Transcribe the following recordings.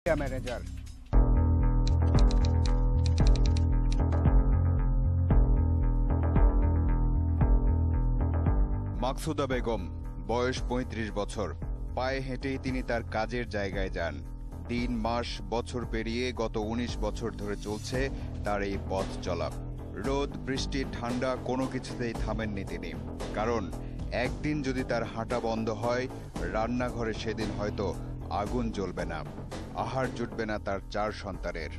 Manager. মাকসুদা বেগম, বয়স ৩৫ বছর। পায়ে হেঁটেই তিনি তার কাজের জায়গায় যান। দিন মাস বছর পেরিয়ে গত ১৯ বছর ধরে চলছে তার এই পথ চলা। রোদ বৃষ্টি ঠান্ডা কোনো কিছুতেই থামেননি তিনি, কারণ একদিন যদি তার হাঁটা বন্ধ হয়, রান্নাঘরে সেদিন হয়তো আগুন জ্বলবে না, আহার জুটবে না তার ৪ সন্তানের।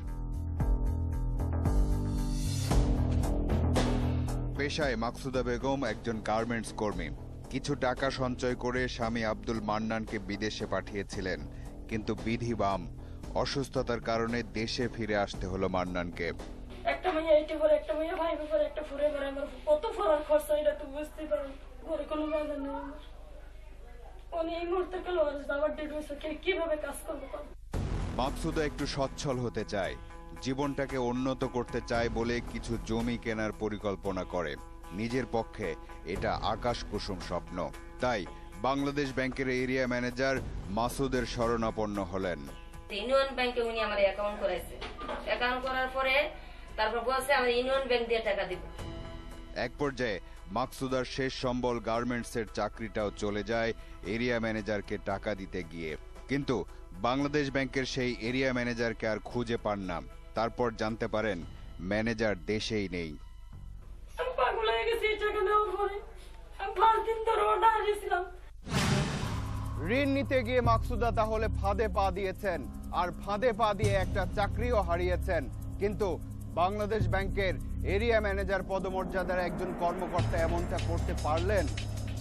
পেশায় মাকসুদা বেগম একজন গার্মেন্টস কর্মী। কিছু টাকা সঞ্চয় করে স্বামী আব্দুল মান্নানকে বিদেশে পাঠিয়েছিলেন, কিন্তু বিধি বাম, অসুস্থতার কারণে দেশে ফিরে আসতে হলো মান্নানকে। একটা মেয়ে এইটি করে, একটা মেয়ে ভাইবে করে, একটা ফুরে করে, আমার কত ফরার খরচ, এটা তো বুঝতে পারেন। ঘরে কোনো বাজার নেই আমার। উনি এই মুহূর্তে গেল আবার ডেট হয়েছে, কিভাবে কাজ করবো? মাকসুদা একটু সচ্ছল হতে চায়, জীবনটাকে উন্নত করতে চায় বলে কিছু জমি কেনার পরিকল্পনা করে। নিজের পক্ষে এটা আকাশ কুসুম স্বপ্ন। তাই বাংলাদেশ ব্যাংকের এরিয়া ম্যানেজার মাসুদের শরণাপন্ন হলেন। ইউনিয়ন ব্যাংকে উনি আমার অ্যাকাউন্ট করাইছে। অ্যাকাউন্ট করার পরে তারপর বলছে আমি ইউনিয়ন ব্যাংক দিয়ে টাকা দিব। এক পর্যায়ে মাকসুদার শেষ সম্বল গার্মেন্টসের চাকরিটাও চলে যায় এরিয়া ম্যানেজারকে টাকা দিতে গিয়ে। কিন্তু বাংলাদেশ ব্যাংকের সেই এরিয়া ম্যানেজারকে আর খুঁজে পান না। তারপর জানতে পারেন ম্যানেজার দেশেই নেই। আমি পাগল হয়ে গেছি টাকা নেওয়ার পরে। আমি ৫ দিন ধরে ওটা হারিয়েছিলাম। ঋণ নিতে গিয়ে মাকসুদা তাহলে ফাঁদে পা দিয়েছেন, আর ফাঁদে পা দিয়ে একটা চাকরিও হারিয়েছেন। কিন্তু বাংলাদেশ ব্যাংকের এরিয়া ম্যানেজার পদমর্যাদার একজন কর্মকর্তা এমনটা করতে পারলেন।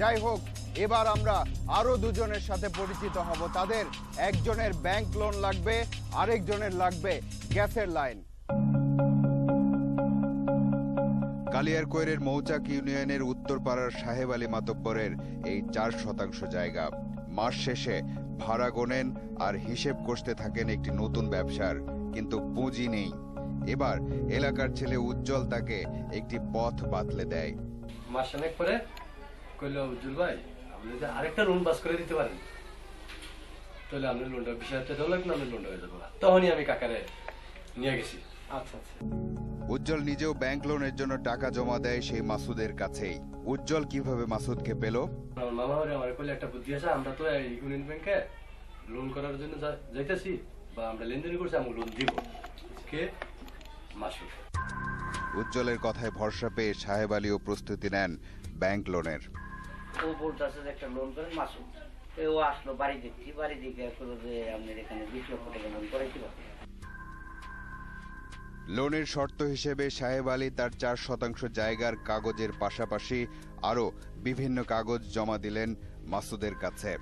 যাই হোক, এবার আমরা আরো দুজনের সাথে পরিচিত হব। তাদের একজনের ব্যাংক লোন লাগবে, আরেকজনের লাগবে গ্যাসের লাইন। কালিয়ারকৈরের মৌচাক ইউনিয়নের উত্তরপাড়ার সাহেব আলী মাতব্বরের এই ৪ শতাংশ জায়গা। মাস শেষে ভাড়া গোনেন আর হিসেব কষতে থাকেন একটি নতুন ব্যবসার, কিন্তু পুঁজি নেই। এবার এলাকার ছেলে উজ্জ্বল তাকে একটি পথ বাতলে দেয়। মাসখানেক পরে কইল, উজ্জ্বল ভাই আপনি যে আরেকটা লোন পাস করে দিতে পারেন, তাহলে আপনি লোনটা ২০,০০০ টাকা দেওয়া লাগবে, আপনি লোনটা হয়ে যাবো। তখনই আমি কাকারে নিয়ে গেছি। আচ্ছা আচ্ছা। উজ্জ্বল নিজেও ব্যাংক লোনের জন্য টাকা জমা দেয় সেই মাসুদের কাছেই। উজ্জ্বল কিভাবে মাসুদকে পেল? আমার মামা আমার কইলে একটা বুদ্ধি আছে, আমরা তো ইউনিয়ন ব্যাংকে লোন করার জন্য যাইতেছি, বা আমরা লেনদেন করছি, আমি লোন দিব। কে? মাসুদ। উজ্জ্বলের কথায় ভরসা পেয়ে সাহেব আলীও প্রস্তুতি নেন ব্যাংক লোনের। ও বলতেছে যে একটা লোন করেন মাসুদ। ও আসলো বাড়ি দেখছি, বাড়ি দেখে আসলো যে আপনার এখানে ২০ লক্ষ টাকা লোন করাইতে পারবেন। লোনের শর্ত হিসেবে সাহেব আলী তার ৪ শতাংশ জায়গার কাগজের পাশাপাশি আরো বিভিন্ন কাগজ জমা দিলেন মাসুদের কাছে।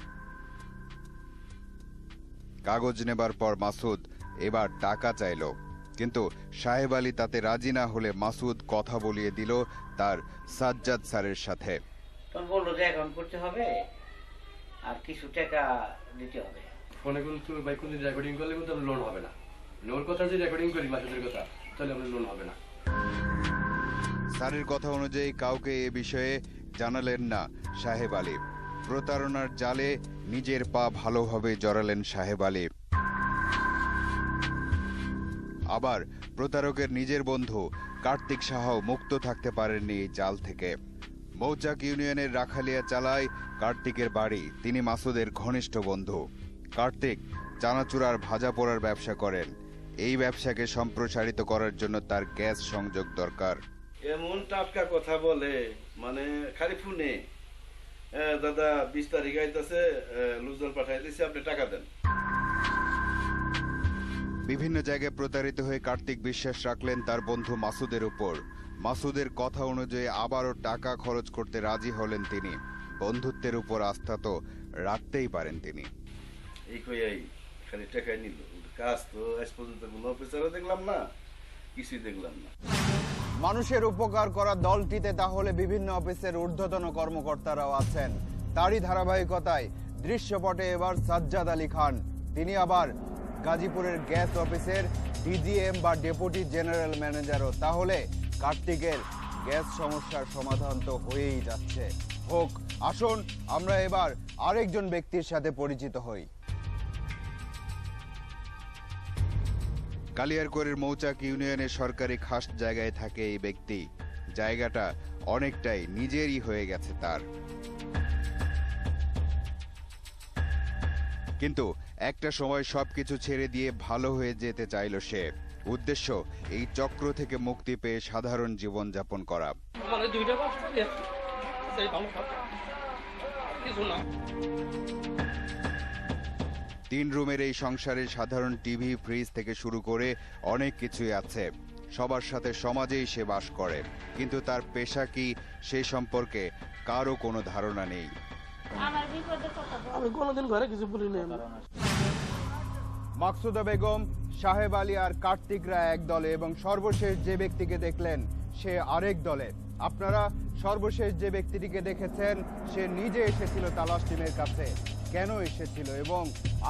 কাগজ নেবার পর মাসুদ এবার টাকা চাইল, কিন্তু সাহেব আলী তাতে রাজি না হলে মাসুদ কথা বলিয়ে দিল তার সাজ্জাদ স্যারের সাথে। তখন বললো যে অ্যাকাউন্ট করতে হবে আর কিছু টাকা দিতে হবে। ফোনে কিন্তু ভাই কোনদিন রেকর্ডিং করলে কিন্তু লোন হবে না। লোন কথা যদি রেকর্ডিং করি মাসুদের কথা, তাহলে আমাদের লোন হবে না। স্যারের কথা অনুযায়ী কাউকে এ বিষয়ে জানালেন না সাহেব আলী। প্রতারণার জালে নিজের পা ভালোভাবে জড়ালেন সাহেব আলী। আবার প্রতারকের নিজের বন্ধু কার্তিক সাহাও মুক্ত থাকতে পারেননি এই জাল থেকে। মৌচাক ইউনিয়নের রাখালিয়া চালায় কার্তিকের বাড়ি। তিনি মাসুদের ঘনিষ্ঠ বন্ধু। কার্তিক চানাচুরার ভাজা পোড়ার ব্যবসা করেন। এই ব্যবসাকে সম্প্রসারিত করার জন্য তার গ্যাস সংযোগ দরকার। এমন টাটকা কথা বলে, মানে খালি ফোনে, দাদা ২০ তারিখ আইতাছে, লুজল পাঠাই দিছি, আপনি টাকা দেন। বিভিন্ন জায়গায় প্রতারিত হয়ে কার্তিক বিশ্বাস রাখলেন তার বন্ধু মাসুদের উপর। মাসুদের কথা অনুযায়ী আবারও টাকা খরচ করতে রাজি হলেন তিনি। বন্ধুত্বের উপর আস্থা তো রাখতেই পারেন তিনি। এই কই খালি টাকাই নিল, কাজ তো আজ পর্যন্ত কোনো অফিসারও দেখলাম না, কিছুই দেখলাম না। মানুষের উপকার করা দলটিতে তাহলে বিভিন্ন অফিসের ঊর্ধ্বতন কর্মকর্তারাও আছেন। তারই ধারাবাহিকতায় দৃশ্যপটে এবার সাজ্জাদ আলী খান। তিনি আবার গাজীপুরের গ্যাস অফিসের ডিজিএম বা ডেপুটি জেনারেল ম্যানেজারও। তাহলে কার্তিকের গ্যাস সমস্যার সমাধান তো হয়েই যাচ্ছে। হোক, আসুন আমরা এবার আরেকজন ব্যক্তির সাথে পরিচিত হই। কালিয়ারকৈরের মৌচাক ইউনিয়নের সরকারি খাস জায়গায় থাকে এই ব্যক্তি। জায়গাটা অনেকটাই নিজেরই হয়ে গেছে তার। কিন্তু একটা সময় সবকিছু ছেড়ে দিয়ে ভালো হয়ে যেতে চাইল সে। উদ্দেশ্য এই চক্র থেকে মুক্তি পেয়ে সাধারণ জীবন যাপন করা। মানে 2টা কষ্ট দিয়ে সেই ভালো কিছু না। 3 রুমের এই সংসারে সাধারণ টিভি, ফ্রিজ থেকে শুরু করে অনেক কিছুই আছে। সবার সাথে সমাজেই সে বাস করে, কিন্তু তার পেশা কি সে সম্পর্কে কারো কোনো ধারণা নেই। আমি কোনোদিন ঘরে কিছু বলি না। মাকসুদা বেগম, সাহেব আলী আর কার্তিকরা এক দলে এবং সর্বশেষ যে ব্যক্তিকে দেখলেন সে আরেক দলে। আপনারা সর্বশেষ যে ব্যক্তিটিকে দেখেছেন সে নিজে এসেছিল তালাশ টিমের কাছে। কেন এসেছিল এবং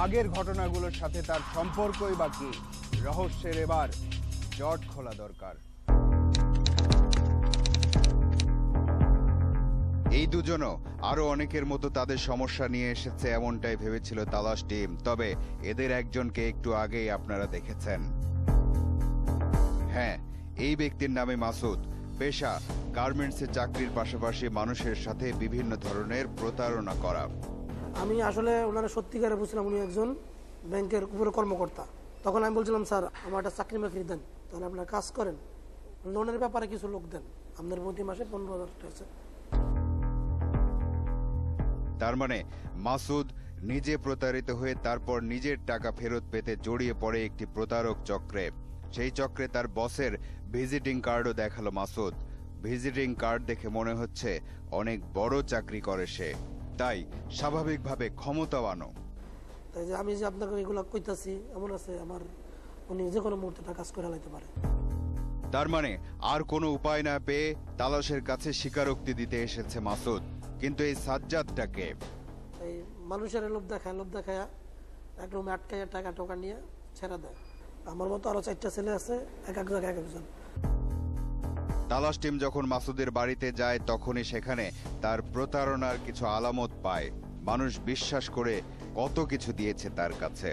আগের ঘটনাগুলোর সাথে তার সম্পর্কই বা কি? রহস্যের এবার জট খোলা দরকার। এই দুজনও আরো অনেকের মতো তাদের সমস্যা নিয়ে এসেছে এমনটাই ভেবেছিল তালাশ টিম। তবে এদের একজনকে একটু আগেই আপনারা দেখেছেন। হ্যাঁ, এই ব্যক্তির নামে মাসুদ। পেশা গার্মেন্টসে চাকরির পাশাপাশি মানুষের সাথে বিভিন্ন ধরনের প্রতারণা করা। আমি আসলে ওনারা সত্যিকারে বুঝলাম উনি একজন ব্যাংকের উপরে কর্মকর্তা। তখন আমি বলছিলাম, স্যার আমার একটা চাকরি বাকরি দেন, তাহলে আপনার কাজ করেন, লোনের ব্যাপারে কিছু লোক দেন, আপনার প্রতি মাসে 15,000 টাকা। তার মানে মাসুদ নিজে প্রতারিত হয়ে তারপর নিজের টাকা ফেরত পেতে জড়িয়ে পড়ে একটি প্রতারক চক্রে। সেই চক্রে তার বসের ভিজিটিং কার্ডও দেখালো মাসুদ। ভিজিটিং কার্ড দেখে মনে হচ্ছে অনেক বড় চাকরি করে সে, তাই স্বাভাবিকভাবে ক্ষমতাবানও। তাই যে আমি যে আপনাকে এগুলো কইতাছি, এমন আছে আমার উনি যে কোনো মুহূর্তে কাজ করে লাইতে পারে। তার মানে আর কোনো উপায় না পেয়ে তালাশের কাছে স্বীকারোক্তি দিতে এসেছে মাসুদ। কিন্তু এই সাজ্জাদটাকে এই মানুষের লোভ দেখায় এক রুমে আটকাইয়া টাকা টোকা নিয়ে ছেড়ে দেয়। আমার মতো আরো 4টা ছেলে আছে, এক জায়গায় এক একজন। তালাশ টিম যখন মাসুদের বাড়িতে যায় তখনই সেখানে তার প্রতারণার কিছু আলামত পায়। মানুষ বিশ্বাস করে কত কিছু দিয়েছে তার কাছে।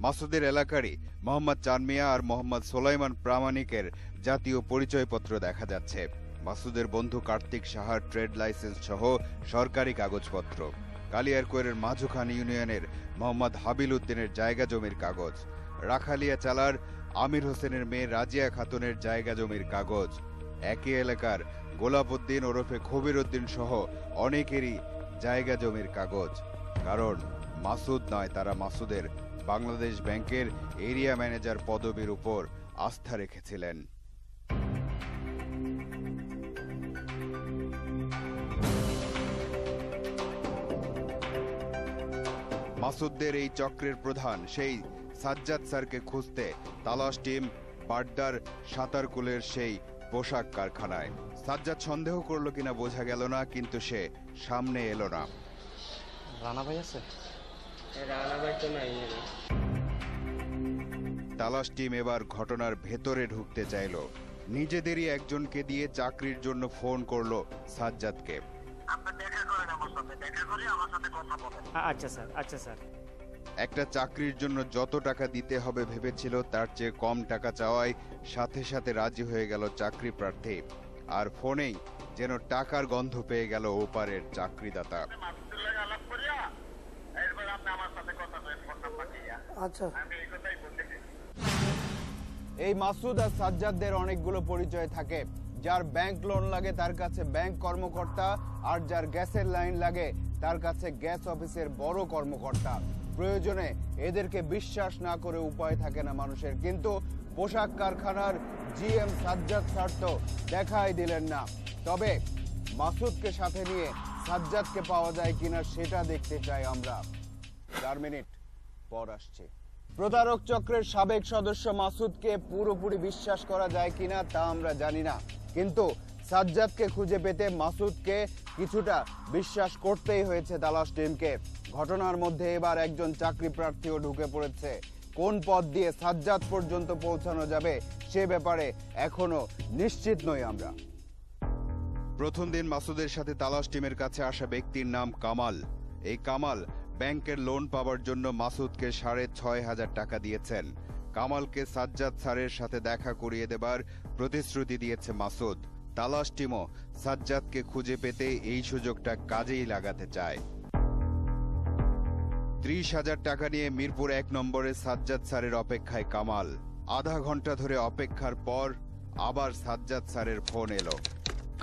মাসুদের এলাকারই মোহাম্মদ চানমিয়া আর মোহাম্মদ সোলাইমান প্রামাণিকের জাতীয় পরিচয়পত্র দেখা যাচ্ছে। মাসুদের বন্ধু কার্তিক সাহার ট্রেড লাইসেন্স সহ সরকারি কাগজপত্র। কালিয়ারকৈরের মাঝুখান ইউনিয়নের মোহাম্মদ হাবিল উদ্দিনের জায়গা জমির কাগজ। রাখালিয়া চালার আমির হোসেনের মেয়ে রাজিয়া খাতুনের জায়গা জমির কাগজ। একই এলাকার গোলাপ উদ্দিন ওরফে খবির উদ্দিন সহ অনেকেরই জায়গা জমির কাগজ। কারণ মাসুদ নয়, তারা মাসুদের বাংলাদেশ ব্যাংকের এরিয়া ম্যানেজার পদবীর উপর আস্থা রেখেছিলেন। মাসুদদের এই চক্রের প্রধান সেই সাজ্জাদ স্যারকে খুঁজতে তালাশ টিম বাড্ডার সাঁতারকুলের সেই পোশাক কারখানায়। সাজ্জাদ সন্দেহ করলো কিনা বোঝা গেল না, কিন্তু সে সামনে এলো না। রানা ভাই আছে? রানা ভাই তো নাই। তালাশ টিম এবার ঘটনার ভেতরে ঢুকতে চাইল। নিজেদেরই একজনকে দিয়ে চাকরির জন্য ফোন করলো সাজ্জাদকে। আচ্ছা স্যার। একটা চাকরির জন্য যত টাকা দিতে হবে ভেবেছিল তার চেয়ে কম টাকা চাওয়ায় সাথে সাথে রাজি হয়ে গেল চাকরি প্রার্থী। আর ফোনেই যেন টাকার গন্ধ পেয়ে গেল ওপারের চাকরিদাতা। আচ্ছা, এই মাসুদ আর সাজ্জাদদের অনেকগুলো পরিচয় থাকে। যার ব্যাংক লোন লাগে তার কাছে ব্যাংক কর্মকর্তা, আর যার গ্যাসের লাইন লাগে তার কাছে গ্যাস অফিসের বড় কর্মকর্তা। প্রয়োজনে এদেরকে বিশ্বাস না করে উপায় থাকে না মানুষের। কিন্তু পোশাক কারখানার জিএম সাজ্জাদ স্যার তো দেখাই দিলেন না। তবে মাসুদকে সাথে নিয়ে সাজ্জাদকে পাওয়া যায় কিনা সেটা দেখতে চাই আমরা। 4 মিনিট পর আসছে। প্রতারক চক্রের সাবেক সদস্য মাসুদকে পুরোপুরি বিশ্বাস করা যায় কিনা তা আমরা জানি না, কিন্তু সাজ্জাদকে খুঁজে পেতে মাসুদকে কিছুটা বিশ্বাস করতেই হয়েছে তালাশ টিমকে। ঘটনার মধ্যে এবার একজন চাকরি প্রার্থীও ঢুকে পড়েছে। কোন পথ দিয়ে সাজ্জাদ পর্যন্ত পৌঁছানো যাবে সে ব্যাপারে এখনো নিশ্চিত নই আমরা। প্রথম দিন মাসুদের সাথে তালাশ টিমের কাছে আসা ব্যক্তির নাম কামাল। এই কামাল ব্যাংকের লোন পাওয়ার জন্য মাসুদকে 6,500 টাকা দিয়েছেন। কামালকে সাজ্জাদ স্যারের সাথে দেখা করিয়ে দেবার প্রতিশ্রুতি দিয়েছে মাসুদ। তালাশ টিমও সাজ্জাদকে খুঁজে পেতে এই সুযোগটা কাজেই লাগাতে চায়। 30,000 টাকা নিয়ে মিরপুর 1 নম্বরে সাজ্জাদ স্যারের অপেক্ষায় কামাল। আধা ঘন্টা ধরে অপেক্ষার পর আবার সাজ্জাদ স্যারের ফোন এলো।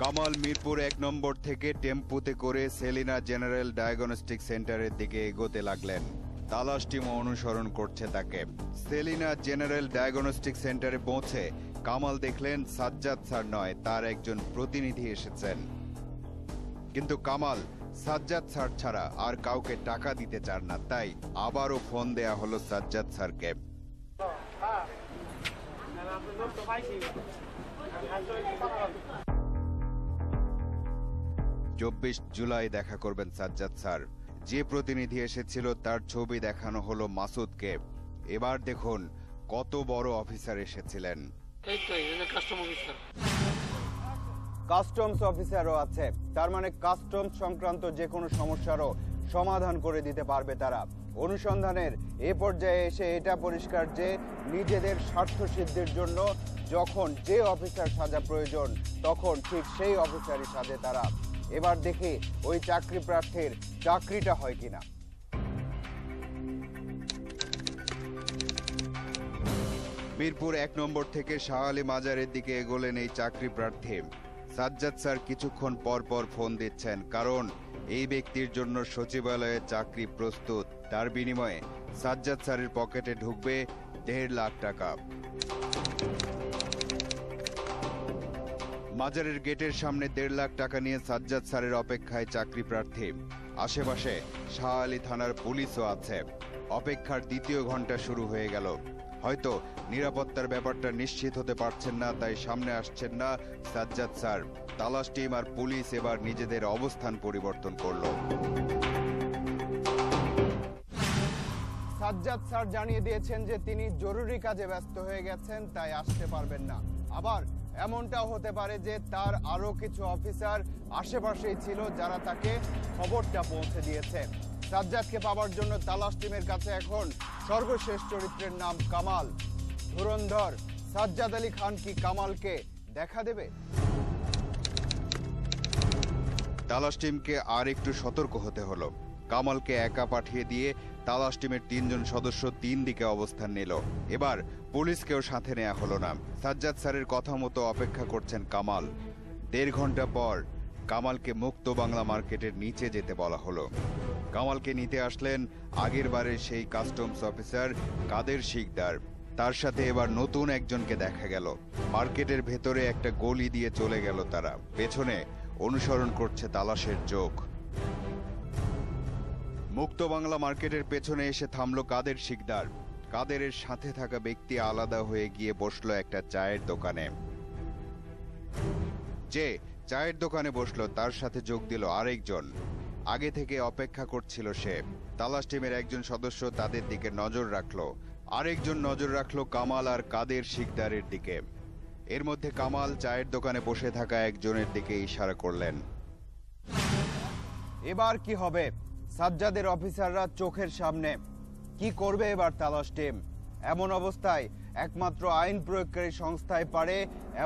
কামাল মিরপুর 1 নম্বর থেকে টেম্পুতে করে সেলিনা জেনারেল ডায়াগনস্টিক সেন্টারের দিকে এগোতে লাগলেন। তালাশ টিমও অনুসরণ করছে তাকে। সেলিনা জেনারেল ডায়াগনস্টিক সেন্টারে পৌঁছে কামাল দেখলেন সাজ্জাদ স্যার নয়, তার একজন প্রতিনিধি এসেছেন। কিন্তু কামাল সাজ্জাদ স্যার ছাড়া আর কাউকে টাকা দিতে চান না, তাই আবারও ফোন দেয়া হলো সাজ্জাদ স্যারকে। 24 জুলাই দেখা করবেন সাজ্জাদ স্যার। যে প্রতিনিধি এসেছিল তার ছবি দেখানো হলো মাসুদকে। এবার দেখুন কত বড় অফিসার এসেছিলেন। কাস্টমস অফিসারও আছে, তার মানে কাস্টমস সংক্রান্ত যে কোনো সমস্যারও সমাধান করে দিতে পারবে তারা। অনুসন্ধানের এ পর্যায়ে এসে এটা পরিষ্কার যে নিজেদের স্বার্থ সিদ্ধির জন্য যখন যে অফিসার সাজা প্রয়োজন তখন ঠিক সেই অফিসারই সাজে তারা। এবার দেখি ওই চাকরি প্রার্থীর চাকরিটা হয় কিনা। মিরপুর 1 নম্বর থেকে শাহ আলী মাজারের দিকে এগোলেন এই চাকরি প্রার্থী। সাজ্জাদ স্যার কিছুক্ষণ পর পর ফোন দিচ্ছেন, কারণ এই ব্যক্তির জন্য সচিবালয়ে চাকরি প্রস্তুত। তার বিনিময়ে সাজ্জাদ স্যারের পকেটে ঢুকবে 1.5 লাখ টাকা। মাজারের গেটের সামনে 1.5 লাখ টাকা নিয়ে সাজ্জাদ স্যারের অপেক্ষায় চাকরি প্রার্থী। আশেপাশে শাহ আলী থানার পুলিশও আছে। অপেক্ষার দ্বিতীয় ঘন্টা শুরু হয়ে গেল। হয়তো নিরাপত্তার ব্যাপারটা নিশ্চিত হতে পারছেন না, তাই সামনে আসছেন না সাজ্জাদ স্যার। তালাশ টিম আর পুলিশ এবার নিজেদের অবস্থান পরিবর্তন করলো। সাজ্জাদ স্যার জানিয়ে দিয়েছেন যে তিনি জরুরি কাজে ব্যস্ত হয়ে গেছেন, তাই আসতে পারবেন না। আবার এমনটাও হতে পারে যে তার আরো কিছু অফিসার আশেপাশেই ছিল যারা তাকে খবরটা পৌঁছে দিয়েছে। সাজ্জাদকে পাওয়ার জন্য তালাশ টিমের কাছে এখন সর্বশেষ চরিত্রের নাম কামাল। ধুরন্ধর সাজ্জাদ আলী খান কি কামালকে দেখা দেবে? তালাশ টিমকে আর একটু সতর্ক হতে হলো। কামালকে একা পাঠিয়ে দিয়ে তালাশ টিমের 3 জন সদস্য 3 দিকে অবস্থান নিল। এবার পুলিশকেও সাথে নেওয়া হলো না। সাজ্জাদ স্যারের কথা মতো অপেক্ষা করছেন কামাল। 1.5 ঘন্টা পর কামালকে মুক্ত বাংলা মার্কেটের নিচে যেতে বলা হলো। কামালকে নিতে আসলেন আগের বারের সেই কাস্টমস অফিসার কাদের শিকদার। তার সাথে এবার নতুন একজনকে দেখা গেল। মার্কেটের ভেতরে একটা গলি দিয়ে চলে গেল তারা। পেছনে অনুসরণ করছে তালাশের চোখ। মুক্ত বাংলা মার্কেটের পেছনে এসে থামলো কাদের শিকদার। কাদেরের সাথে থাকা ব্যক্তি আলাদা হয়ে গিয়ে বসলো একটা চায়ের দোকানে। যে চায়ের দোকানে বসলো তার সাথে যোগ দিল আরেকজন। আগে থেকে অপেক্ষা করছিল সে। তালাশ টিমের একজন সদস্য তাদের দিকে নজর রাখলো, আরেকজন নজর রাখলো কামাল আর কাদের শিকদারের দিকে। এর মধ্যে কামাল চায়ের দোকানে বসে থাকা একজনের দিকে ইশারা করলেন। এবার কি হবে? সাজ্জাদের অফিসাররা চোখের সামনে। কি করবে এবার তালাশ টিম? এমন অবস্থায় একমাত্র আইন প্রয়োগকারী সংস্থায় পারে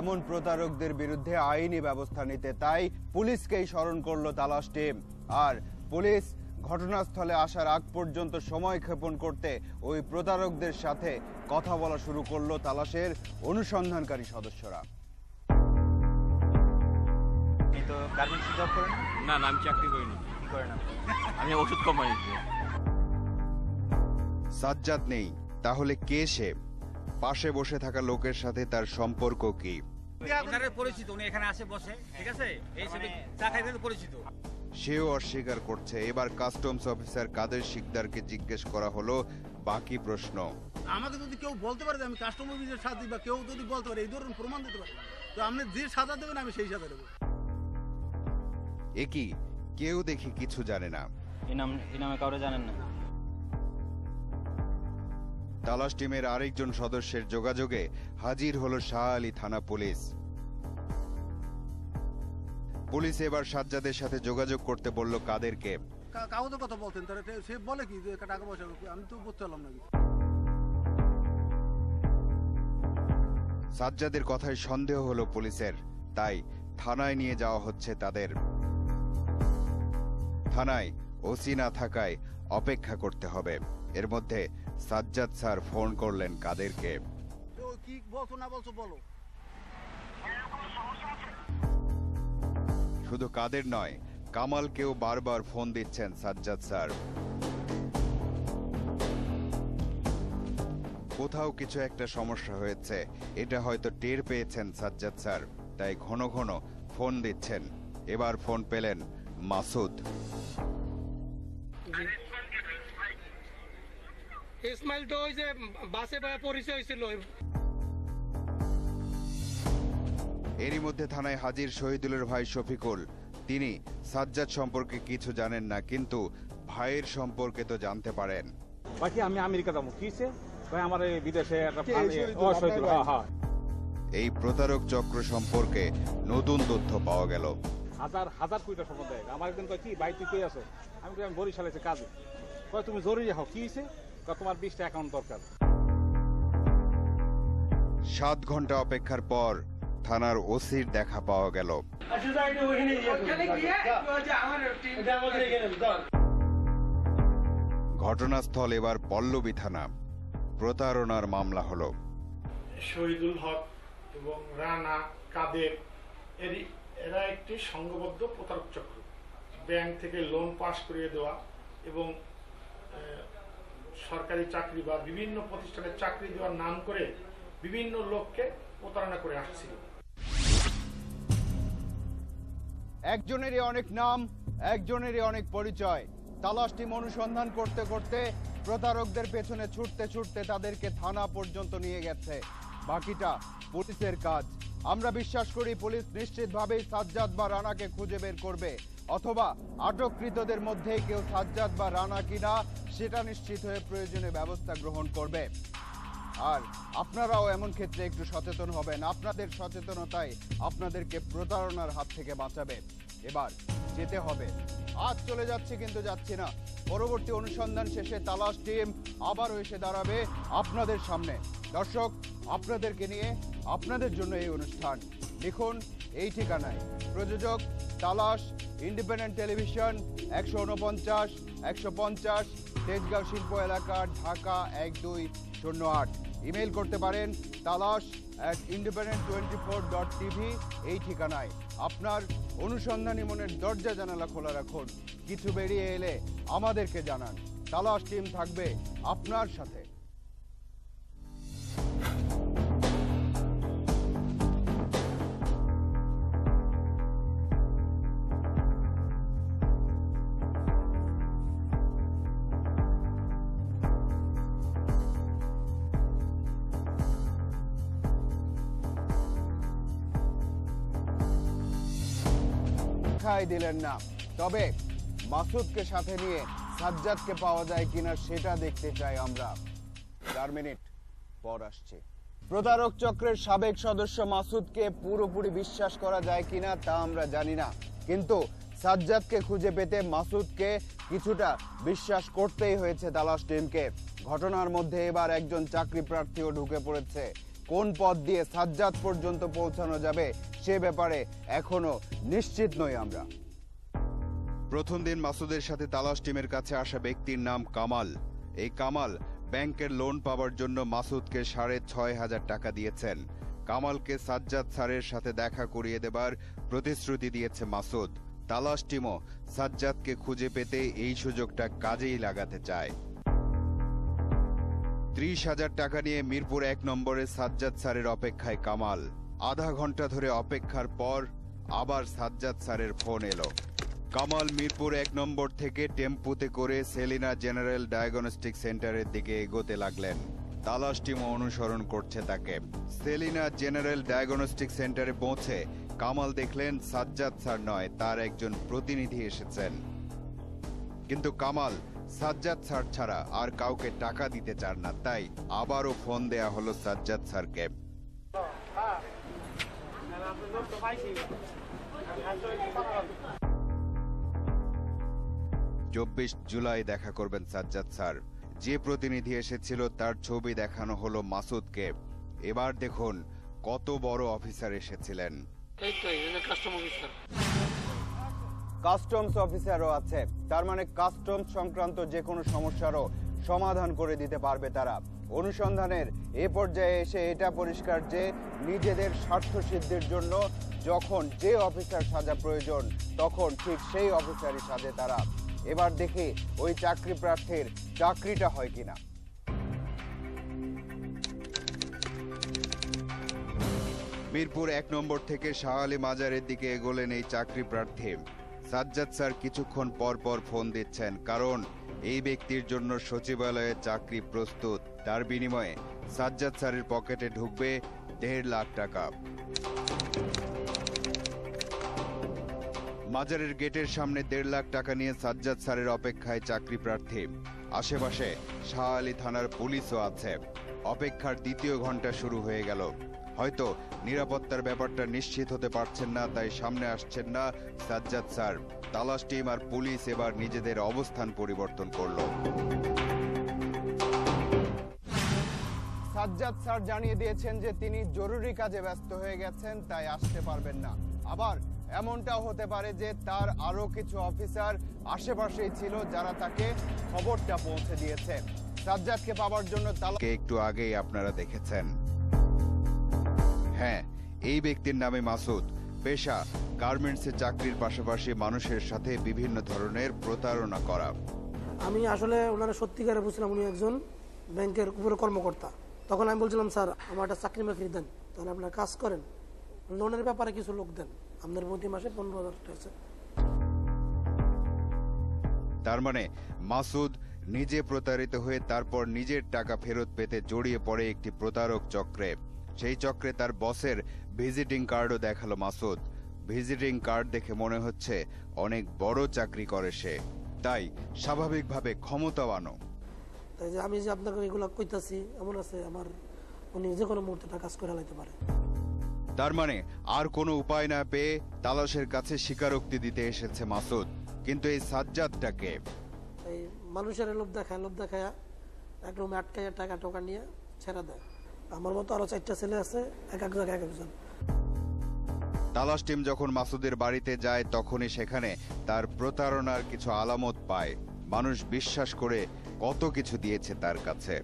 এমন প্রতারকদের বিরুদ্ধে আইনি ব্যবস্থা নিতে। তাই পুলিশকেই স্মরণ করলো তালাশ টিম। আর পুলিশ ঘটনাস্থলে আসার আগ পর্যন্ত সময় ক্ষেপণ করতে ওই প্রতারকদের সাথে কথা বলা শুরু করলো তালাশের অনুসন্ধানকারী সদস্যরা। না, আমি চাকরি করিনি। কি করেন আপনি? আমি ওষুধ কোম্পানিতে। সাজ্জাদ নেই, তাহলে কে সে? পাশে বসে থাকা লোকের সাথে তার সম্পর্ক কি? ওনারে পরিচিত, উনি এখানে আসে বসে, ঠিক আছে? এই সব চা খাইতে পরিচিত। সেও অস্বীকার করছে। এবার কাস্টমস অফিসার কাদের শিকদারকে জিজ্ঞেস করা হলো বাকি প্রশ্ন। আমাকে যদি কেউ বলতে পারে যে আমি কাস্টমার অফিসের সাথে, বা কেউ যদি বলতে পারে এই ধরনের প্রমাণ দিতে পারে, তো আপনি যে সাজা দেবেন আমি সেই সাজা দেবো। একই কেউ দেখি কিছু জানে না। এই নামে কাউরে জানেন না? তালাশ টিমের আরেকজন সদস্যের যোগাযোগে হাজির হলো শাহ আলী থানা পুলিশ। পুলিশ এবার সাজ্জাদের সাথে যোগাযোগ করতে বলল কাদেরকে। কাগজের কথা বলতেন, তাহলে সে বলে কি যে টাকা পয়সা, আমি তো বুঝতে পারলাম না কিছু। সাজ্জাদের কথায় সন্দেহ হলো পুলিশের, তাই থানায় নিয়ে যাওয়া হচ্ছে তাদের। থানায় ওসি না থাকায় অপেক্ষা করতে হবে। এর মধ্যে সাজ্জাদ স্যার ফোন করলেন কাদেরকে। কি বলছো না বলছো বলো। শুধু কাদের নয়, কামালকেও বারবার ফোন দিচ্ছেন সাজ্জাদ স্যার। কোথাও কিছু একটা সমস্যা হয়েছে, এটা হয়তো টের পেয়েছেন সাজ্জাদ স্যার, তাই ঘন ঘন ফোন দিচ্ছেন। এবার ফোন পেলেন মাসুদ। ইসমাইল তো ওই যে বাসে পরিচয় হয়েছিল। এরই মধ্যে থানায় হাজির শহীদুলের ভাই শফিকুল। তিনি সাজ্জাদ সম্পর্কে কিছু জানেন না, কিন্তু ভাইয়ের সম্পর্কে তো জানতে পারেন। বাকি আমি আমেরিকা যাবো, কিছে ভাই আমার বিদেশে এই প্রতারক চক্র সম্পর্কে নতুন তথ্য পাওয়া গেল। হাজার হাজার কোটি সম্পদ দেয়। আমার একদিন কয় কি ভাই তুই কই আছো, আমি বরিশালে কাজে। কয় তুমি জরুরি হও, কি হয়েছে, তোমার 20টা অ্যাকাউন্ট দরকার। 7 ঘন্টা অপেক্ষার পর থানার ওসির দেখা পাওয়া গেল। ঘটনাস্থল এবার পল্লবী থানা। প্রতারণার মামলা হলো। শহীদুল হক এবং রানা কাদের এরা একটি সংঘবদ্ধ প্রতারক চক্র। ব্যাংক থেকে লোন পাস করিয়ে দেওয়া এবং সরকারি চাকরি বা বিভিন্ন প্রতিষ্ঠানে চাকরি দেওয়ার নাম করে বিভিন্ন লোককে প্রতারণা করে আসছিল। একজনেরই অনেক নাম, একজনেরই অনেক পরিচয়। তালাশ টিম অনুসন্ধান করতে করতে প্রতারকদের পেছনে ছুটতে ছুটতে তাদেরকে থানা পর্যন্ত নিয়ে গেছে। বাকিটা পুলিশের কাজ। আমরা বিশ্বাস করি পুলিশ নিশ্চিতভাবেই সাজ্জাদ বা রানাকে খুঁজে বের করবে, অথবা আটককৃতদের মধ্যে কেউ সাজ্জাদ বা রানা কিনা সেটা নিশ্চিত হয়ে প্রয়োজনীয় ব্যবস্থা গ্রহণ করবে। আর আপনারাও এমন ক্ষেত্রে একটু সচেতন হবেন। আপনাদের সচেতনতাই আপনাদেরকে প্রতারণার হাত থেকে বাঁচাবে। এবার যেতে হবে। আজ চলে যাচ্ছি, কিন্তু যাচ্ছি না। পরবর্তী অনুসন্ধান শেষে তালাশ টিম আবারও এসে দাঁড়াবে আপনাদের সামনে। দর্শক, আপনাদেরকে নিয়ে, আপনাদের জন্য এই অনুষ্ঠান। লিখুন এই ঠিকানায়। প্রযোজক তালাশ, ইন্ডিপেন্ডেন্ট টেলিভিশন, 149 150 তেজগাঁও শিল্প এলাকা, ঢাকা 1208। ইমেল করতে পারেন talash@independent24.tv এই ঠিকানায়। আপনার অনুসন্ধানী মনের দরজা জানালা খোলা রাখুন। কিছু বেরিয়ে এলে আমাদেরকে জানান। তালাশ টিম থাকবে আপনার সাথে। দিলেন না, তবে মাসুদকে সাথে নিয়ে সাজ্জাদকে পাওয়া যায় কিনা সেটা দেখতে চাই আমরা। 4 মিনিট পর আসছে। প্রতারক চক্রের সাবেক সদস্য মাসুদকে পুরোপুরি বিশ্বাস করা যায় কিনা তা আমরা জানি না, কিন্তু সাজ্জাদকে খুঁজে পেতে মাসুদকে কিছুটা বিশ্বাস করতেই হয়েছে তালাশ টিমকে। ঘটনার মধ্যে এবার একজন চাকরি প্রার্থীও ঢুকে পড়েছে। কোন পথ দিয়ে সাজ্জাদ পর্যন্ত পৌঁছানো যাবে সে ব্যাপারে এখনো নিশ্চিত নই আমরা। প্রথম দিন মাসুদের সাথে তালাশ টিমের কাছে আসা ব্যক্তির নাম কামাল। এই কামাল ব্যাংকের লোন পাওয়ার জন্য মাসুদকে 6,500 টাকা দিয়েছেন। কামালকে সাজ্জাদ স্যারের সাথে দেখা করিয়ে দেবার প্রতিশ্রুতি দিয়েছে মাসুদ। তালাশ টিমও সাজ্জাদকে খুঁজে পেতে এই সুযোগটা কাজেই লাগাতে চায়। 30,000 টাকা নিয়ে মিরপুর 1 নম্বরে সাজ্জাদ স্যারের অপেক্ষায় কামাল। আধা ঘন্টা ধরে অপেক্ষার পর আবার সাজ্জাদ স্যারের ফোন এলো। কামাল মিরপুর 1 নম্বর থেকে টেম্পুতে করে সেলিনা জেনারেল ডায়াগনস্টিক সেন্টারের দিকে এগোতে লাগলেন। তালাশ টিমও অনুসরণ করছে তাকে। সেলিনা জেনারেল ডায়াগনস্টিক সেন্টারে পৌঁছে কামাল দেখলেন সাজ্জাদ স্যার নয়, তার একজন প্রতিনিধি এসেছেন। কিন্তু কামাল সাজ্জাদ স্যার ছাড়া আর কাউকে টাকা দিতে চান না, তাই আবারও ফোন দেয়া হলো সাজ্জাদ স্যারকে। 24 জুলাই দেখা করবেন সাজ্জাদ স্যার। যে প্রতিনিধি এসেছিল তার ছবি দেখানো হলো মাসুদকে। এবার দেখুন কত বড় অফিসার এসেছিলেন। কাস্টমস অফিসারও আছে, তার মানে কাস্টমস সংক্রান্ত যে কোনো সমস্যারও সমাধান করে দিতে পারবে তারা। অনুসন্ধানের এ পর্যায়ে এসে এটা পরিষ্কার যে নিজেদের স্বার্থ সিদ্ধির জন্য যখন যে অফিসার সাজা প্রয়োজন তখন ঠিক সেই অফিসারই সাজে তারা। এবার দেখি ওই চাকরি প্রার্থীর চাকরিটা হয় কিনা। মিরপুর 1 নম্বর থেকে শাহ আলী মাজারের দিকে এগোলেন এই চাকরি প্রার্থী। সাজ্জাদ স্যার কিছুক্ষণ পর পর ফোন দিচ্ছেন, কারণ এই ব্যক্তির জন্য সচিবালয়ে চাকরি প্রস্তুত। তার বিনিময়ে সাজ্জাদ স্যারের পকেটে ঢুকবে 1.5 লাখ টাকা। মাজারের গেটের সামনে 1.5 লাখ টাকা নিয়ে সাজ্জাদ স্যারের অপেক্ষায় চাকরি প্রার্থী। আশেপাশে শাহ আলী থানার পুলিশও আছে। অপেক্ষার দ্বিতীয় ঘন্টা শুরু হয়ে গেল। হয়তো নিরাপত্তার ব্যাপারটা নিশ্চিত হতে পারছেন না, তাই সামনে আসছেন না সাজ্জাদ স্যার। তালাশ টিম আর পুলিশ এবার নিজেদের অবস্থান পরিবর্তন করলো। সাজ্জাদ স্যার জানিয়ে দিয়েছেন যে তিনি জরুরি কাজে ব্যস্ত হয়ে গেছেন, তাই আসতে পারবেন না। আবার এমনটাও হতে পারে যে তার আরো কিছু অফিসার আশেপাশেই ছিল যারা তাকে খবরটা পৌঁছে দিয়েছে। সাজ্জাদকে পাওয়ার জন্য একটু আগেই আপনারা দেখেছেন। হ্যাঁ, এই ব্যক্তির নামে মাসুদ। পেশা গার্মেন্টসে চাকরির পাশাপাশি মানুষের সাথে বিভিন্ন ধরনের প্রতারণা করা। আমি আসলে ওনারা সত্যিকারে বুঝলাম উনি একজন ব্যাংকের উপরে কর্মকর্তা। তখন আমি বলছিলাম, স্যার আমার একটা চাকরি বাকরি দেন, তাহলে আপনার কাজ করেন, লোনের ব্যাপারে কিছু লোক দেন, আপনার প্রতি মাসে 15,000 টাকা। তার মানে মাসুদ নিজে প্রতারিত হয়ে তারপর নিজের টাকা ফেরত পেতে জড়িয়ে পড়ে একটি প্রতারক চক্রে। সেই চক্রে তার বসের ভিজিটিং কার্ডও দেখালো মাসুদ। ভিজিটিং কার্ড দেখে মনে হচ্ছে অনেক বড় চাকরি করে সে, তাই স্বাভাবিকভাবে ক্ষমতাবানও। তাই যে আমি যে আপনাকে এগুলো কইতাছি, এমন আছে আমার উনি যে কোনো মুহূর্তে কাজ করে লাইতে পারে। তার মানে আর কোনো উপায় না পেয়ে তালাশের কাছে স্বীকারোক্তি দিতে এসেছে মাসুদ। কিন্তু এই সাজ্জাদটাকে এই মানুষের লোভ দেখায় এক রুমে আটকাইয়া টাকা টোকা নিয়ে ছেড়ে দেয়। আমার মতো আরো 4টা ছেলে আছে, এক এক জায়গায় এক একজন। তালাশ টিম যখন মাসুদের বাড়িতে যায় তখনই সেখানে তার প্রতারণার কিছু আলামত পায়। মানুষ বিশ্বাস করে কত কিছু দিয়েছে তার কাছে।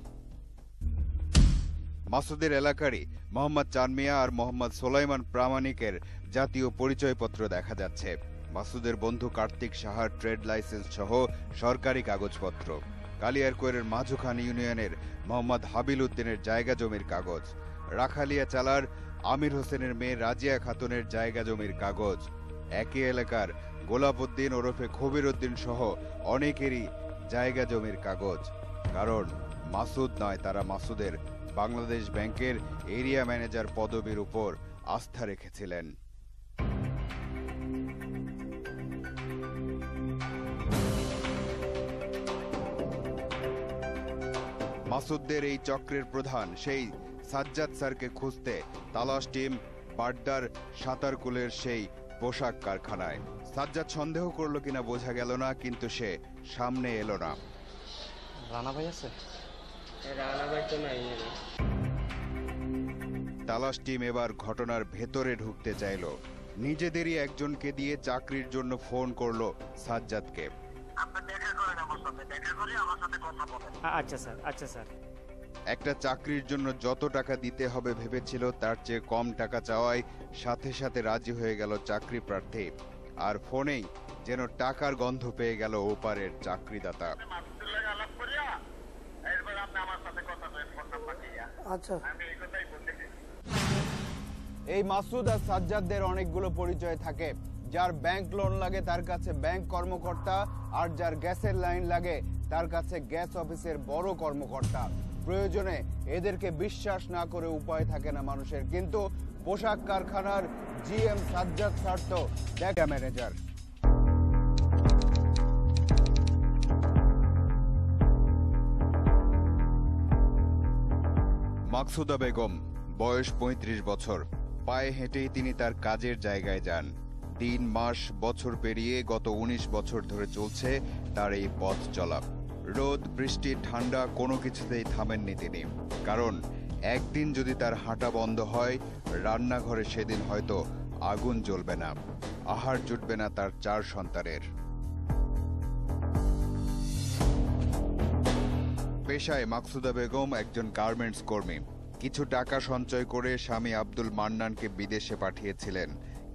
মাসুদের এলাকারই মোহাম্মদ চানমিয়া আর মোহাম্মদ সোলাইমান প্রামাণিকের জাতীয় পরিচয়পত্র দেখা যাচ্ছে। মাসুদের বন্ধু কার্তিক সাহার ট্রেড লাইসেন্স সহ সরকারি কাগজপত্র। কালিয়ারকৈরের মাঝুখান ইউনিয়নের মোহাম্মদ হাবিল উদ্দিনের জায়গা জমির কাগজ। রাখালিয়া চালার আমির হোসেনের মেয়ে রাজিয়া খাতুনের জায়গা জমির কাগজ। একই এলাকার গোলাপ উদ্দিন ওরফে খবির উদ্দিন সহ অনেকেরই জায়গা জমির কাগজ। কারণ মাসুদ নয়, তারা মাসুদের বাংলাদেশ ব্যাংকের এরিয়া ম্যানেজার পদবীর উপর আস্থা রেখেছিলেন। মাসুদদের এই চক্রের প্রধান সেই সাজ্জাদ স্যারকে খুঁজতে তালাশ টিম বাড্ডার সাঁতারকুলের সেই পোশাক কারখানায়। সাজ্জাদ সন্দেহ করলো কিনা বোঝা গেল না, কিন্তু সে সামনে এলো না। রানা ভাই আছে? তালাশ টিম এবার ঘটনার ভেতরে ঢুকতে চাইল। নিজেদেরই একজনকে দিয়ে চাকরির জন্য ফোন করলো সাজ্জাদকে। আচ্ছা স্যার, আচ্ছা স্যার। একটা চাকরির জন্য যত টাকা দিতে হবে ভেবেছিল তার চেয়ে কম টাকা চাওয়ায় সাথে সাথে রাজি হয়ে গেল চাকরি প্রার্থী। আর ফোনেই যেন টাকার গন্ধ পেয়ে গেল ওপারের চাকরিদাতা। আচ্ছা, এই মাসুদ আর সাজ্জাদদের অনেকগুলো পরিচয় থাকে। যার ব্যাংক লোন লাগে তার কাছে ব্যাংক কর্মকর্তা, আর যার গ্যাসের লাইন লাগে তার কাছে গ্যাস অফিসের বড় কর্মকর্তা। প্রয়োজনে এদেরকে বিশ্বাস না করে উপায় থাকে না মানুষের। কিন্তু পোশাক কারখানার জিএম সাজ্জাদ স্যার তো জায়গা ম্যানেজার। মাকসুদা বেগম, বয়স 35 বছর। পায়ে হেঁটেই তিনি তার কাজের জায়গায় যান। দিন মাস বছর পেরিয়ে গত ১৯ বছর ধরে চলছে তার এই পথ চলা। রোদ বৃষ্টি ঠান্ডা কোনো কিছুতেই থামেননি তিনি, কারণ একদিন যদি তার হাঁটা বন্ধ হয়, রান্নাঘরে সেদিন হয়তো আগুন জ্বলবে না, আহার জুটবে না তার 4 সন্তানের। পেশায় মাকসুদা বেগম একজন গার্মেন্টস কর্মী। কিছু টাকা সঞ্চয় করে স্বামী আব্দুল মান্নানকে বিদেশে পাঠিয়েছিলেন,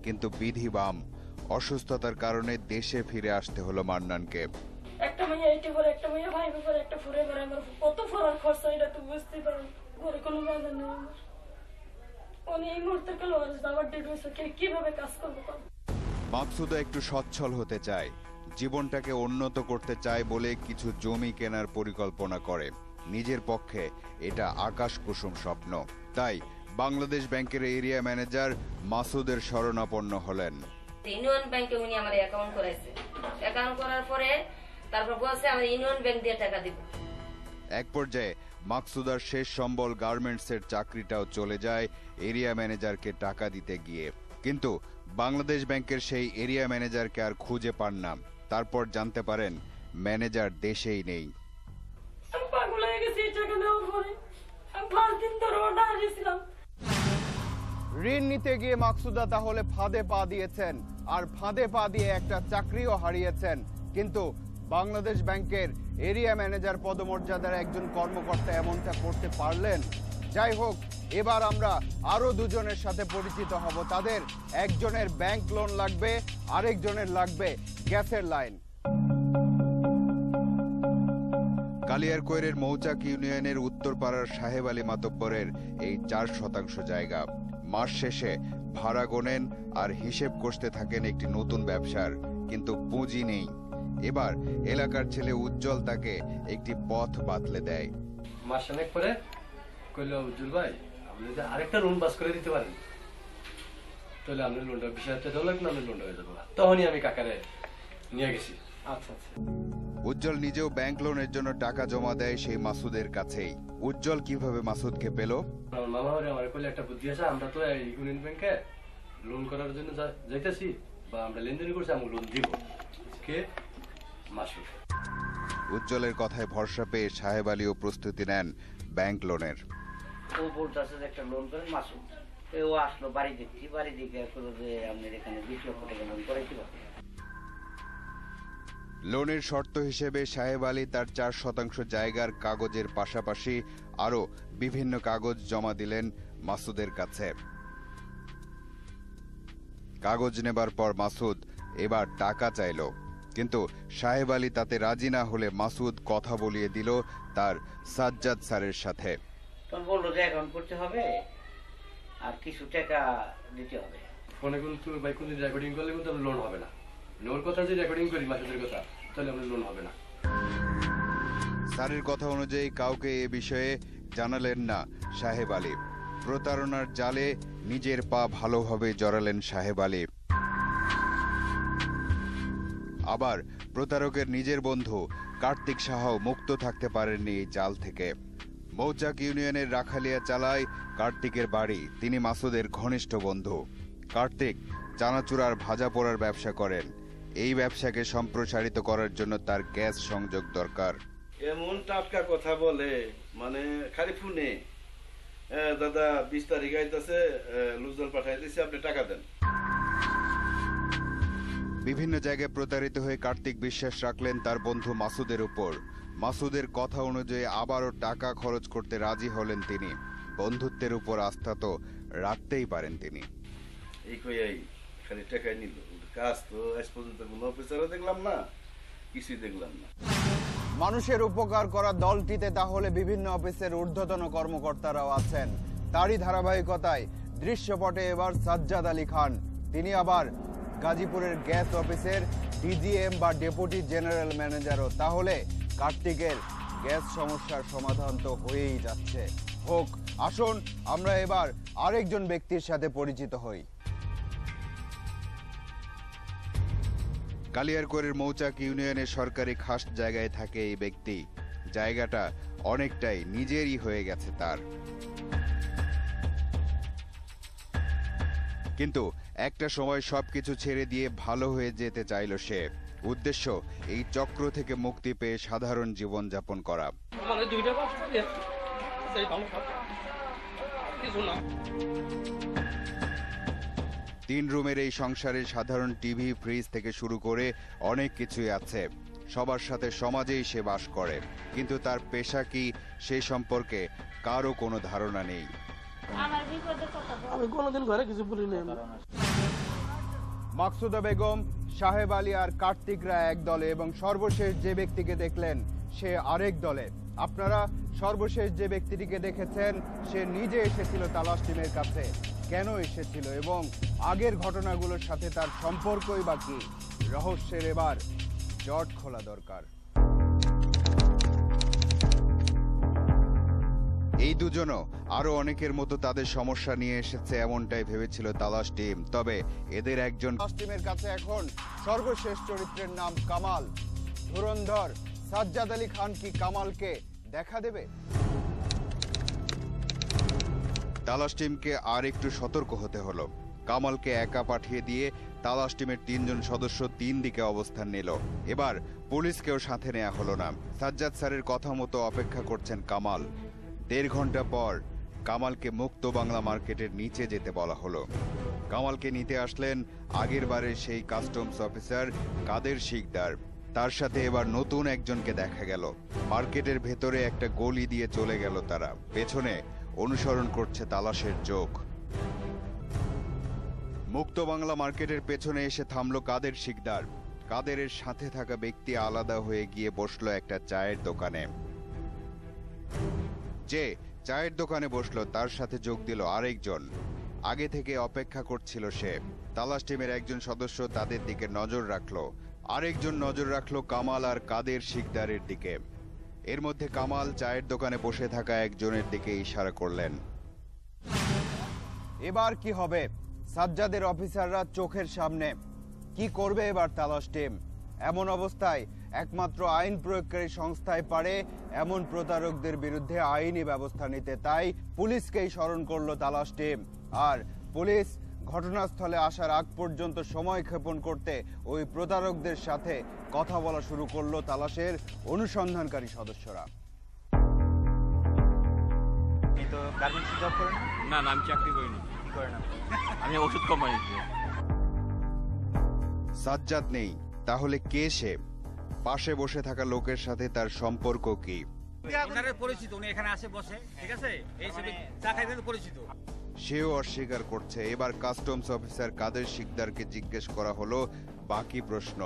কিন্তু বিধি বাম, অসুস্থতার কারণে দেশে ফিরে আসতে হলো মান্নানকে। একটা মেয়ে 80 পরে, একটা মেয়ে 5 পরে, একটা ফুরে বেড়ায়, আমার কত ফরার খরচ এটা তো বুঝতে পারেন। ঘরে কোনো বাজার নেই আমার। উনি এই মুহূর্তে গেল আর যাওয়ার ডেট হয়েছে, কিভাবে কাজ করবো? মাকসুদা একটু সচ্ছল হতে চায়, জীবনটাকে উন্নত করতে চায় বলে কিছু জমি কেনার পরিকল্পনা করে। নিজের পক্ষে এটা আকাশ কুসুম স্বপ্ন। তাই বাংলাদেশ ব্যাংকের এরিয়া ম্যানেজার মাসুদের শরণাপন্ন হলেন। ইউনিয়ন ব্যাংকে উনি আমার অ্যাকাউন্ট করাইছে। অ্যাকাউন্ট করার পরে তারপর বলছে আমার ইউনিয়ন ব্যাংক দিয়ে টাকা দিব। এক পর্যায়ে মাকসুদার শেষ সম্বল গার্মেন্টসের চাকরিটাও চলে যায় এরিয়া ম্যানেজারকে টাকা দিতে গিয়ে। কিন্তু বাংলাদেশ ব্যাংকের সেই এরিয়া ম্যানেজারকে আর খুঁজে পান না। তারপর জানতে পারেন ম্যানেজার দেশেই নেই। আমি পাগল হয়ে গেছি টাকা নেওয়ার পরে। আমি 5 দিন ধরে অর্ডার দিয়েছিলাম। ঋণ নিতে গিয়ে মাকসুদা তাহলে ফাঁদে পা দিয়েছেন, আর ফাঁদে পা দিয়ে একটা চাকরিও হারিয়েছেন। কিন্তু বাংলাদেশ ব্যাংকের এরিয়া ম্যানেজার পদমর্যাদার একজন কর্মকর্তা এমনটা করতে পারলেন। যাই হোক, এবার আমরা আরো দুজনের সাথে পরিচিত হব। তাদের একজনের ব্যাংক লোন লাগবে, আরেকজনের লাগবে গ্যাসের লাইন। কালিয়ারকৈরের মৌচাক ইউনিয়নের উত্তরপাড়ার সাহেব আলী মাতব্বরের এই 4% জায়গা। মাস শেষে ভাড়া গোনেন আর হিসেব কষতে থাকেন একটি নতুন ব্যবসার, কিন্তু পুঁজি নেই। এবার এলাকার ছেলে উজ্জ্বল তাকে একটি পথ বাতলে দেয়। মাসখানেক পরে কইলো, উজ্জ্বল ভাই আপনি যদি আরেকটা লোন পাস করে দিতে পারেন তাহলে আপনি লোনটা 20,000 টাকা লাগবে, আপনি লোনটা হয়ে যাবে। তখনই আমি কাকারে নিয়ে গেছি। আচ্ছা আচ্ছা। উজ্জ্বল নিজেও ব্যাংক লোনের জন্য টাকা জমা দেয় সেই মাসুদের কাছেই। উজ্জ্বল কিভাবে মাসুদকে পেল? আমার মামা আমার কইলে একটা বুদ্ধি আছে, আমরা তো ইউনিয়ন ব্যাংকে লোন করার জন্য যাইতেছি বা আমরা লেনদেন করছি, আমি লোন দিব। কে? মাসুদ। উজ্জ্বলের কথায় ভরসা পেয়ে সাহেব আলীও প্রস্তুতি নেন ব্যাংক লোনের। ও বলতেছে যে একটা লোন করেন মাসুদ। ও আসলো বাড়ি দেখছি, বাড়ি দেখে যে আপনার এখানে 20 লক্ষ টাকা লোন করাইতে পারবেন। লোনের শর্ত হিসেবে সাহেব আলী তার 4% জায়গার কাগজের পাশাপাশি আরো বিভিন্ন কাগজ জমা দিলেন মাসুদের কাছে। কাগজ নেবার পর মাসুদ এবার টাকা চাইল, কিন্তু সাহেব আলী তাতে রাজি না হলে মাসুদ কথা বলিয়ে দিল তার সাজ্জাদ স্যারের সাথে। তখন বললো যে অ্যাকাউন্ট করতে হবে আর কিছু টাকা দিতে হবে। ফোনে কিন্তু ভাই কোন রেকর্ডিং করলে কিন্তু লোন হবে না। লোন কথা যদি রেকর্ডিং করি মাসুদের কথা, তাহলে আমাদের লোন হবে না। স্যারের কথা অনুযায়ী কাউকে এ বিষয়ে জানালেন না সাহেব আলী। প্রতারণার জালে নিজের পা ভালোভাবে জড়ালেন সাহেব আলী। আবার প্রতারকের নিজের বন্ধু কার্তিক সাহাও মুক্ত থাকতে পারেননি এই জাল থেকে। মৌচাক ইউনিয়নের রাখালিয়া চালায় কার্তিকের বাড়ি। তিনি মাসুদের ঘনিষ্ঠ বন্ধু। কার্তিক চানাচুরার ভাজা পোড়ার ব্যবসা করেন। এই ব্যবসাকে সম্প্রসারিত করার জন্য তার গ্যাস সংযোগ দরকার। এমন টাটকা কথা বলে, মানে খালি ফোনে, দাদা 20 তারিখ আইতাছে, লুজল পাঠাই দিছি, আপনি টাকা দেন। বিভিন্ন জায়গায় প্রতারিত হয়ে কার্তিক বিশ্বাস রাখলেন তার বন্ধু মাসুদের উপর। মাসুদের কথা অনুযায়ী আবারও টাকা খরচ করতে রাজি হলেন তিনি। বন্ধুত্বের উপর আস্থা তো রাখতেই পারেন তিনি। এই কই খালি টাকাই নিল, কাজ তো আজ পর্যন্ত কোনো অফিসারও দেখলাম না, কিছুই দেখলাম না। মানুষের উপকার করা দলটিতে তাহলে বিভিন্ন অফিসের ঊর্ধ্বতন কর্মকর্তারাও আছেন। তারই ধারাবাহিকতায় দৃশ্যপটে এবার সাজ্জাদ আলী খান। তিনি আবার গাজীপুরের গ্যাস অফিসের ডিজিএম বা ডেপুটি জেনারেল ম্যানেজারও। তাহলে কার্তিকের গ্যাস সমস্যার সমাধান তো হয়েই যাচ্ছে। হোক, আসুন আমরা এবার আরেকজন ব্যক্তির সাথে পরিচিত হই। কালিয়ারকৈরের মৌচাক ইউনিয়নের সরকারি খাস জায়গায় থাকে এই ব্যক্তি। জায়গাটা অনেকটাই নিজেরই হয়ে গেছে তার, কিন্তু একটা সময় সবকিছু ছেড়ে দিয়ে ভালো হয়ে যেতে চাইল সে। উদ্দেশ্য এই চক্র থেকে মুক্তি পেয়ে সাধারণ জীবনযাপন করা। আমাদের দুইটা বাচ্চা দিয়ে সেই ভালো কিছু না। 3 রুমের এই সংসারে সাধারণ টিভি, ফ্রিজ থেকে শুরু করে অনেক কিছুই আছে। সবার সাথে সমাজেই সে বাস করে, কিন্তু তার পেশা কি সে সম্পর্কে কারো কোনো ধারণা নেই। আমি কোনোদিন ঘরে কিছু বলি না। মাকসুদা বেগম, সাহেব আলী আর কার্তিকরা এক দলে এবং সর্বশেষ যে ব্যক্তিকে দেখলেন সে আরেক দলে। আপনারা সর্বশেষ যে ব্যক্তিটিকে দেখেছেন সে নিজে এসেছিল তালাশ টিমের কাছে। কেন এসেছিল এবং আগের ঘটনাগুলোর সাথে তার সম্পর্কই বা কি? রহস্যের এবার জট খোলা দরকার। এই দুজনও আরো অনেকের মতো তাদের সমস্যা নিয়ে এসেছে এমনটাই ভেবেছিল তালাশ টিম। তবে এদের একজন তালাশ টিমের কাছে এখন সর্বশেষ চরিত্রের নাম কামাল। ধুরন্ধর সাজ্জাদ আলী খান কি কামালকে দেখা দেবে? তালাশ টিমকে আর একটু সতর্ক হতে হলো। কামালকে একা পাঠিয়ে দিয়ে তালাশ টিমের 3 জন সদস্য 3 দিকে অবস্থান নিল। এবার পুলিশকেও সাথে নেওয়া হলো না। সাজ্জাদ স্যারের কথা মতো অপেক্ষা করছেন কামাল। 1.5 ঘন্টা পর কামালকে মুক্ত বাংলা মার্কেটের নিচে যেতে বলা হলো। কামালকে নিতে আসলেন আগের বারের সেই কাস্টমস অফিসার কাদের শিকদার। তার সাথে এবার নতুন একজনকে দেখা গেল। মার্কেটের ভেতরে একটা গলি দিয়ে চলে গেল তারা। পেছনে অনুসরণ করছে তালাশের চোখ। মুক্ত বাংলা মার্কেটের পেছনে এসে থামলো কাদের শিকদার। কাদেরের সাথে থাকা ব্যক্তি আলাদা হয়ে গিয়ে বসলো একটা চায়ের দোকানে। যে চায়ের দোকানে বসলো তার সাথে যোগ দিল আরেকজন। আগে থেকে অপেক্ষা করছিল সে। তালাশ টিমের একজন সদস্য তাদের দিকে নজর রাখলো, আরেকজন নজর রাখলো কামাল আর কাদের শিকদারের দিকে। এর মধ্যে কামাল চায়ের দোকানে বসে থাকা একজনের দিকে ইশারা করলেন। এবার কি হবে? সাজ্জাদের অফিসাররা চোখের সামনে। কি করবে এবার তালাশ টিম? এমন অবস্থায় একমাত্র আইন প্রয়োগকারী সংস্থায় পারে এমন প্রতারকদের বিরুদ্ধে আইনি ব্যবস্থা নিতে। তাই পুলিশকেই স্মরণ করলো তালাশ টিম। আর পুলিশ ঘটনাস্থলে আসার আগ পর্যন্ত সময় ক্ষেপণ করতে ওই প্রতারকদের সাথে কথা বলা শুরু করলো তালাশের অনুসন্ধানকারী সদস্যরা। তো গার্মেন্টসে জব করেন? না না, আমি চাকরি করিনি। কি করেন আপনি? আমি ওষুধ কোম্পানিতে। সাজ্জাদ নেই, তাহলে কে সে? পাশে বসে থাকা লোকের সাথে তার সম্পর্ক কি? ওনারে পরিচিত, উনি এখানে আসে বসে, ঠিক আছে? এই সব চা খাইতে পরিচিত। সেও অস্বীকার করছে। এবার কাস্টমস অফিসার কাদের শিকদারকে জিজ্ঞেস করা হলো বাকি প্রশ্ন।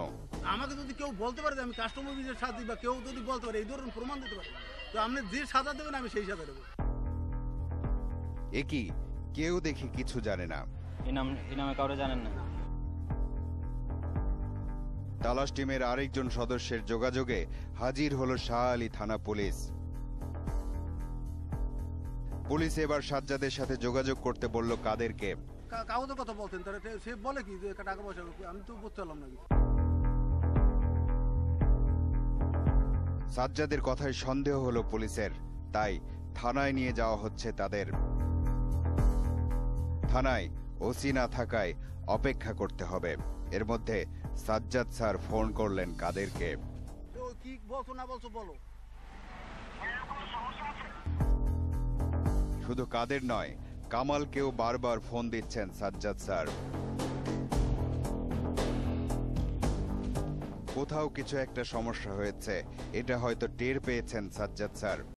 আমাকে যদি কেউ বলতে পারে যে আমি কাস্টমার অফিসের সাথে, বা কেউ যদি বলতে পারে এই ধরনের প্রমাণ দিতে পারে, তো আপনি যে সাজা দেবেন আমি সেই সাজা দেবো। একই কেউ দেখি কিছু জানে না। এই নামে কাউরে জানেন না? তালাশ টিমের আরেকজন সদস্যের যোগাযোগে হাজির হলো শাহ আলী থানা পুলিশ। পুলিশ এবার সাজ্জাদের সাথে যোগাযোগ করতে বলল কাদেরকে। কাগজের কথা বলতেন, তারা সে বলে কি যে টাকা পয়সা, আমি তো বুঝতে পারলাম না। সাজ্জাদের কথায় সন্দেহ হলো পুলিশের, তাই থানায় নিয়ে যাওয়া হচ্ছে তাদের। থানায় ওসি না থাকায় অপেক্ষা করতে হবে। এর মধ্যে সাজ্জাদ স্যার ফোন করলেন কাদেরকে। কি বলছো না বলছো বলো। শুধু কাদের নয়, কামালকেও বারবার ফোন দিচ্ছেন সাজ্জাদ স্যার। কোথাও কিছু একটা সমস্যা হয়েছে, এটা হয়তো টের পেয়েছেন সাজ্জাদ স্যার।